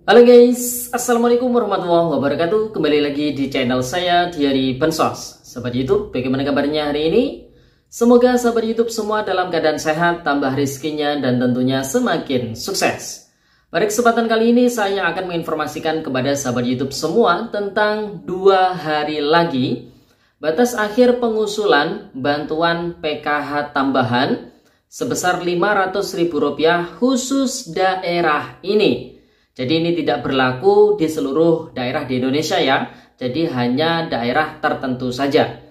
Halo guys, Assalamualaikum warahmatullahi wabarakatuh. Kembali lagi di channel saya Diary Bansos. Sahabat YouTube, bagaimana kabarnya hari ini? Semoga sahabat YouTube semua dalam keadaan sehat, tambah rezekinya, dan tentunya semakin sukses. Pada kesempatan kali ini saya akan menginformasikan kepada sahabat YouTube semua tentang 2 hari lagi batas akhir pengusulan bantuan PKH tambahan sebesar Rp500.000 khusus daerah ini. Jadi ini tidak berlaku di seluruh daerah di Indonesia ya. Jadi hanya daerah tertentu saja.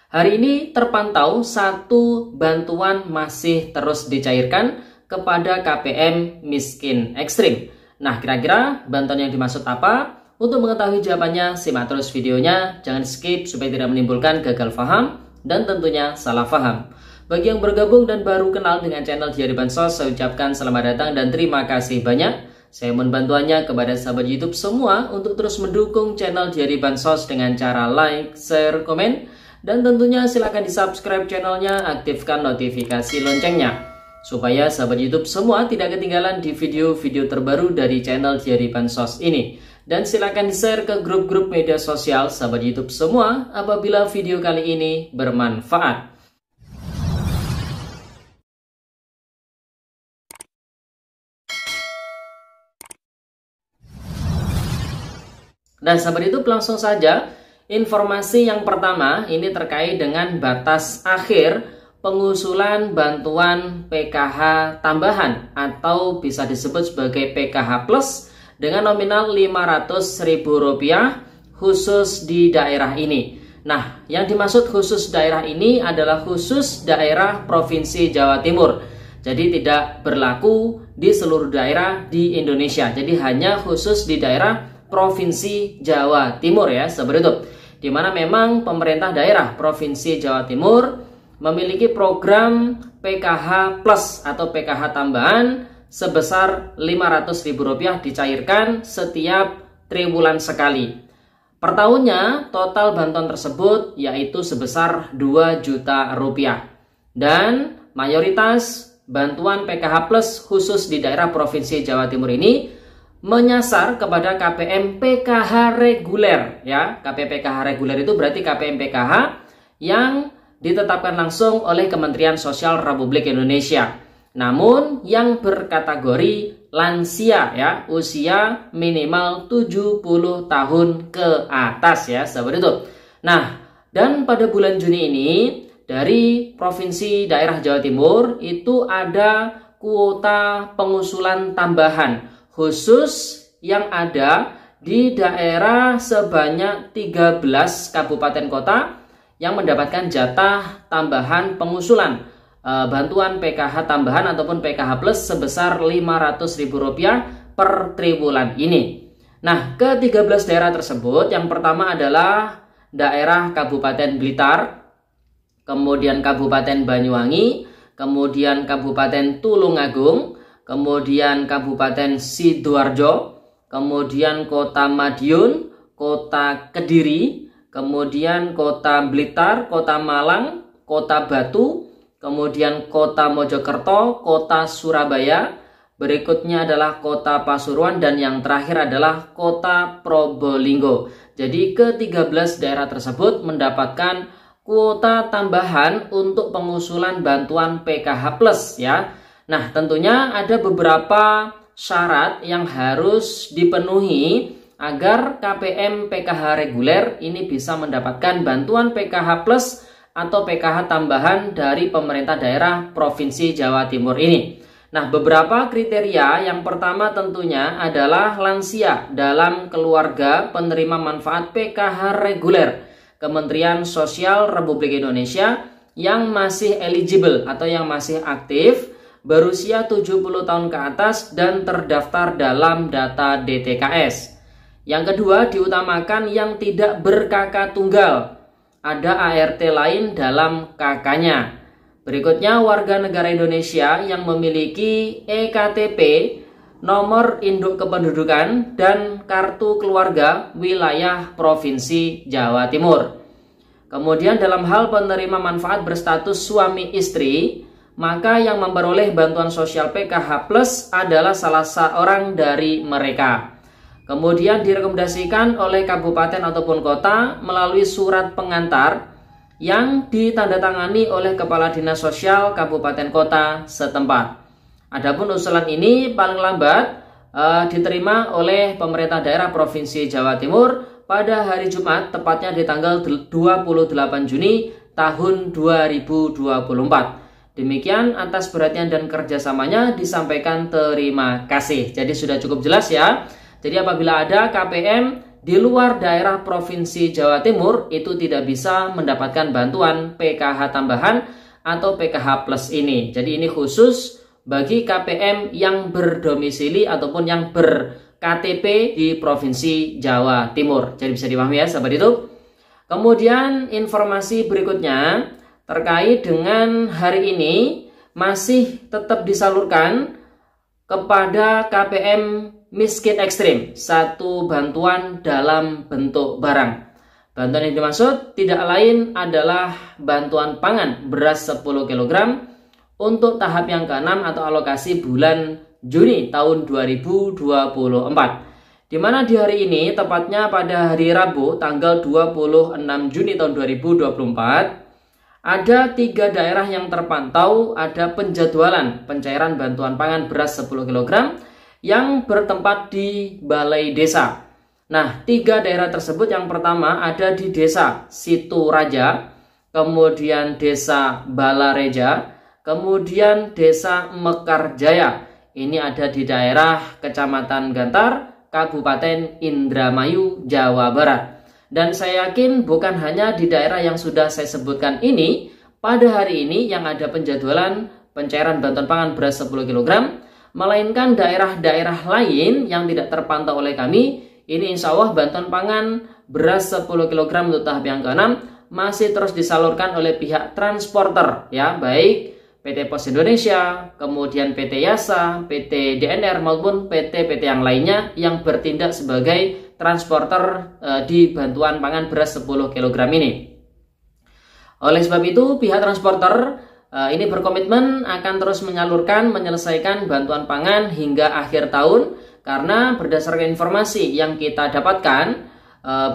Hari ini terpantau satu bantuan masih terus dicairkan kepada KPM miskin ekstrim. Nah, kira-kira bantuan yang dimaksud apa? Untuk mengetahui jawabannya, simak terus videonya. Jangan skip supaya tidak menimbulkan gagal paham dan tentunya salah paham. Bagi yang bergabung dan baru kenal dengan channel Diary Bansos, saya ucapkan selamat datang dan terima kasih banyak. Saya mohon bantuannya kepada sahabat YouTube semua untuk terus mendukung channel Diary Bansos dengan cara like, share, komen, dan tentunya silakan di subscribe channelnya, aktifkan notifikasi loncengnya supaya sahabat YouTube semua tidak ketinggalan di video-video terbaru dari channel Diary Bansos ini. Dan silakan di share ke grup-grup media sosial sahabat YouTube semua apabila video kali ini bermanfaat. Nah, sahabat YouTube, langsung saja informasi yang pertama ini terkait dengan batas akhir pengusulan bantuan PKH tambahan atau bisa disebut sebagai PKH Plus dengan nominal Rp500.000 khusus di daerah ini. Nah, yang dimaksud khusus daerah ini adalah khusus daerah Provinsi Jawa Timur. Jadi tidak berlaku di seluruh daerah di Indonesia. Jadi hanya khusus di daerah Provinsi Jawa Timur ya, sahabat YouTube. Di mana memang pemerintah daerah Provinsi Jawa Timur memiliki program PKH Plus atau PKH tambahan sebesar Rp500.000 dicairkan setiap triwulan sekali. Per tahunnya total bantuan tersebut yaitu sebesar Rp2 juta. Dan mayoritas bantuan PKH Plus khusus di daerah Provinsi Jawa Timur ini menyasar kepada KPM PKH reguler ya. KPM PKH reguler itu berarti KPM PKH yang ditetapkan langsung oleh Kementerian Sosial Republik Indonesia. Namun yang berkategori lansia ya, usia minimal 70 tahun ke atas ya, sahabat itu. Nah, dan pada bulan Juni ini dari Provinsi Daerah Jawa Timur itu ada kuota pengusulan tambahan khusus yang ada di daerah sebanyak 13 kabupaten kota yang mendapatkan jatah tambahan pengusulan bantuan PKH tambahan ataupun PKH Plus sebesar Rp500.000 per triwulan ini. Nah, ke 13 daerah tersebut yang pertama adalah daerah Kabupaten Blitar, kemudian Kabupaten Banyuwangi, kemudian Kabupaten Tulungagung, kemudian Kabupaten Sidoarjo, kemudian Kota Madiun, Kota Kediri, kemudian Kota Blitar, Kota Malang, Kota Batu, kemudian Kota Mojokerto, Kota Surabaya, berikutnya adalah Kota Pasuruan, dan yang terakhir adalah Kota Probolinggo. Jadi ke-13 daerah tersebut mendapatkan kuota tambahan untuk pengusulan bantuan PKH Plus ya. Nah, tentunya ada beberapa syarat yang harus dipenuhi agar KPM PKH reguler ini bisa mendapatkan bantuan PKH Plus atau PKH tambahan dari pemerintah daerah Provinsi Jawa Timur ini. Nah, beberapa kriteria yang pertama tentunya adalah lansia dalam keluarga penerima manfaat PKH reguler Kementerian Sosial Republik Indonesia yang masih eligible atau yang masih aktif, berusia 70 tahun ke atas dan terdaftar dalam data DTKS. Yang kedua, diutamakan yang tidak berKK tunggal, ada ART lain dalam KK-nya. Berikutnya, warga negara Indonesia yang memiliki EKTP, nomor induk kependudukan, dan kartu keluarga wilayah Provinsi Jawa Timur. Kemudian dalam hal penerima manfaat berstatus suami istri, maka yang memperoleh bantuan sosial PKH Plus adalah salah seorang dari mereka. Kemudian direkomendasikan oleh kabupaten ataupun kota melalui surat pengantar yang ditandatangani oleh Kepala Dinas Sosial Kabupaten Kota setempat. Adapun usulan ini paling lambat diterima oleh pemerintah daerah Provinsi Jawa Timur pada hari Jumat, tepatnya di tanggal 28 Juni tahun 2024. Demikian atas perhatian dan kerjasamanya disampaikan terima kasih. Jadi sudah cukup jelas ya. Jadi apabila ada KPM di luar daerah Provinsi Jawa Timur itu tidak bisa mendapatkan bantuan PKH tambahan atau PKH plus ini. Jadi ini khusus bagi KPM yang berdomisili ataupun yang ber-KTP di Provinsi Jawa Timur. Jadi bisa dipahami ya sahabat YouTube. Kemudian informasi berikutnya terkait dengan hari ini masih tetap disalurkan kepada KPM miskin ekstrim satu bantuan dalam bentuk barang. Bantuan yang dimaksud tidak lain adalah bantuan pangan beras 10 kg untuk tahap yang ke-6 atau alokasi bulan Juni tahun 2024. Di mana di hari ini, tepatnya pada hari Rabu tanggal 26 Juni tahun 2024, ada 3 daerah yang terpantau ada penjadwalan pencairan bantuan pangan beras 10 kg yang bertempat di balai desa. Nah, 3 daerah tersebut yang pertama ada di desa Situraja, kemudian desa Balareja, kemudian desa Mekarjaya. Ini ada di daerah Kecamatan Gantar, Kabupaten Indramayu, Jawa Barat. Dan saya yakin bukan hanya di daerah yang sudah saya sebutkan ini, pada hari ini yang ada penjadwalan pencairan bantuan pangan beras 10 kg, melainkan daerah-daerah lain yang tidak terpantau oleh kami. Ini insya Allah bantuan pangan beras 10 kg untuk tahap yang ke-6 masih terus disalurkan oleh pihak transporter ya, baik PT Pos Indonesia, kemudian PT Yasa, PT DNR maupun PT-PT yang lainnya yang bertindak sebagai transporter di bantuan pangan beras 10 kg ini. Oleh sebab itu pihak transporter ini berkomitmen akan terus menyelesaikan bantuan pangan hingga akhir tahun, karena berdasarkan informasi yang kita dapatkan,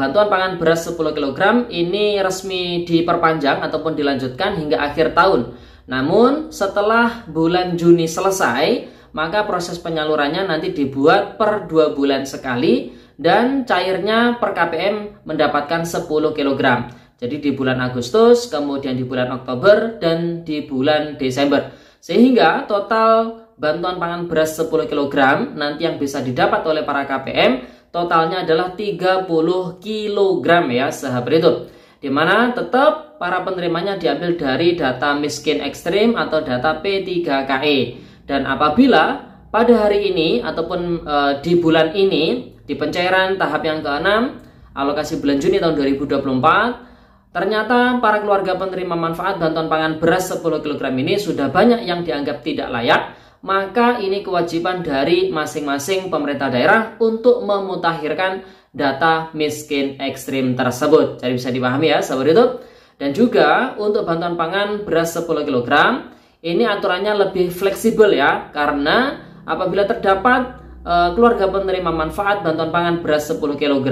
bantuan pangan beras 10 kg ini resmi diperpanjang ataupun dilanjutkan hingga akhir tahun. Namun setelah bulan Juni selesai, maka proses penyalurannya nanti dibuat per 2 bulan sekali dan cairnya per KPM mendapatkan 10 kg. Jadi di bulan Agustus, kemudian di bulan Oktober, dan di bulan Desember. Sehingga total bantuan pangan beras 10 kg nanti yang bisa didapat oleh para KPM totalnya adalah 30 kg ya sahabat itu. Dimana tetap para penerimanya diambil dari data miskin ekstrim atau data P3KE. Dan apabila pada hari ini ataupun di bulan ini di pencairan tahap yang ke-6 alokasi bulan Juni tahun 2024, ternyata para keluarga penerima manfaat bantuan pangan beras 10 kg ini sudah banyak yang dianggap tidak layak, maka ini kewajiban dari masing-masing pemerintah daerah untuk memutakhirkan data miskin ekstrim tersebut. Jadi bisa dipahami ya sahabat YouTube. Dan juga untuk bantuan pangan beras 10 kg ini aturannya lebih fleksibel ya, karena apabila terdapat keluarga penerima manfaat bantuan pangan beras 10 kg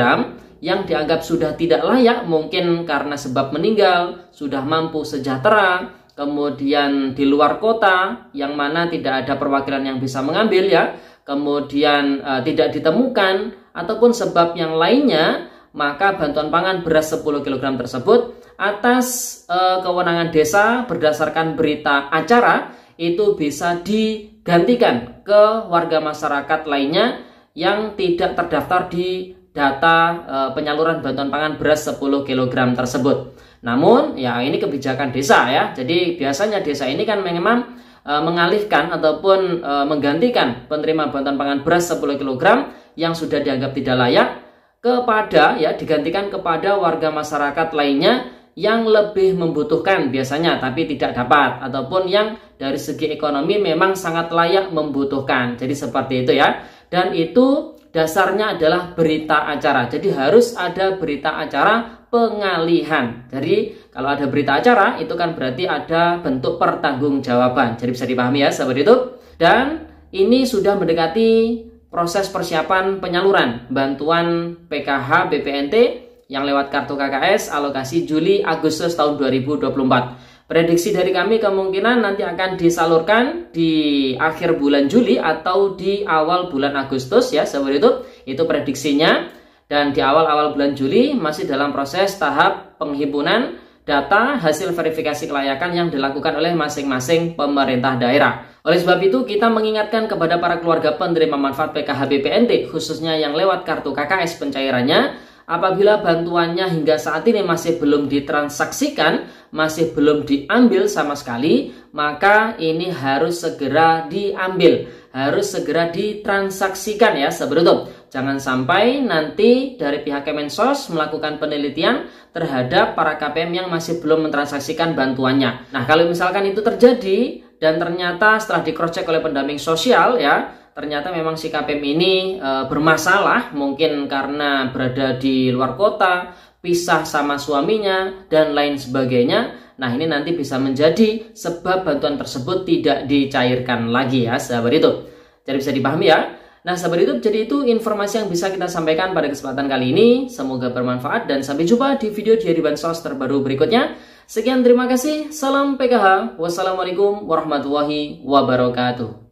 yang dianggap sudah tidak layak, mungkin karena sebab meninggal, sudah mampu sejahtera, kemudian di luar kota yang mana tidak ada perwakilan yang bisa mengambil ya, kemudian tidak ditemukan ataupun sebab yang lainnya, maka bantuan pangan beras 10 kg tersebut atas kewenangan desa berdasarkan berita acara itu bisa digantikan ke warga masyarakat lainnya yang tidak terdaftar di data penyaluran bantuan pangan beras 10 kg tersebut. Namun ya ini kebijakan desa ya. Jadi biasanya desa ini kan memang mengalihkan ataupun menggantikan penerima bantuan pangan beras 10 kg yang sudah dianggap tidak layak kepada ya, digantikan kepada warga masyarakat lainnya yang lebih membutuhkan biasanya tapi tidak dapat, ataupun yang dari segi ekonomi memang sangat layak membutuhkan. Jadi seperti itu ya. Dan itu dasarnya adalah berita acara. Jadi harus ada berita acara pengalihan. Jadi kalau ada berita acara itu kan berarti ada bentuk pertanggungjawaban. Jadi bisa dipahami ya sahabat YouTube. Dan ini sudah mendekati proses persiapan penyaluran bantuan PKH BPNT yang lewat kartu KKS alokasi Juli Agustus tahun 2024. Prediksi dari kami kemungkinan nanti akan disalurkan di akhir bulan Juli atau di awal bulan Agustus ya, seperti itu. Itu prediksinya. Dan di awal-awal bulan Juli masih dalam proses tahap penghimpunan data hasil verifikasi kelayakan yang dilakukan oleh masing-masing pemerintah daerah. Oleh sebab itu, kita mengingatkan kepada para keluarga penerima manfaat PKH BPNT, khususnya yang lewat kartu KKS pencairannya, apabila bantuannya hingga saat ini masih belum ditransaksikan, masih belum diambil sama sekali, maka ini harus segera diambil, harus segera ditransaksikan ya, seperti itu. Jangan sampai nanti dari pihak Kemensos melakukan penelitian terhadap para KPM yang masih belum mentransaksikan bantuannya. Nah, kalau misalkan itu terjadi dan ternyata setelah di-cross-check oleh pendamping sosial ya, ternyata memang si KPM ini bermasalah, mungkin karena berada di luar kota, pisah sama suaminya, dan lain sebagainya. Nah, ini nanti bisa menjadi sebab bantuan tersebut tidak dicairkan lagi ya, sahabat itu. Jadi bisa dipahami ya. Nah, sahabat itu, jadi itu informasi yang bisa kita sampaikan pada kesempatan kali ini. Semoga bermanfaat dan sampai jumpa di video Diari Bansos terbaru berikutnya. Sekian, terima kasih. Salam PKH. Wassalamualaikum warahmatullahi wabarakatuh.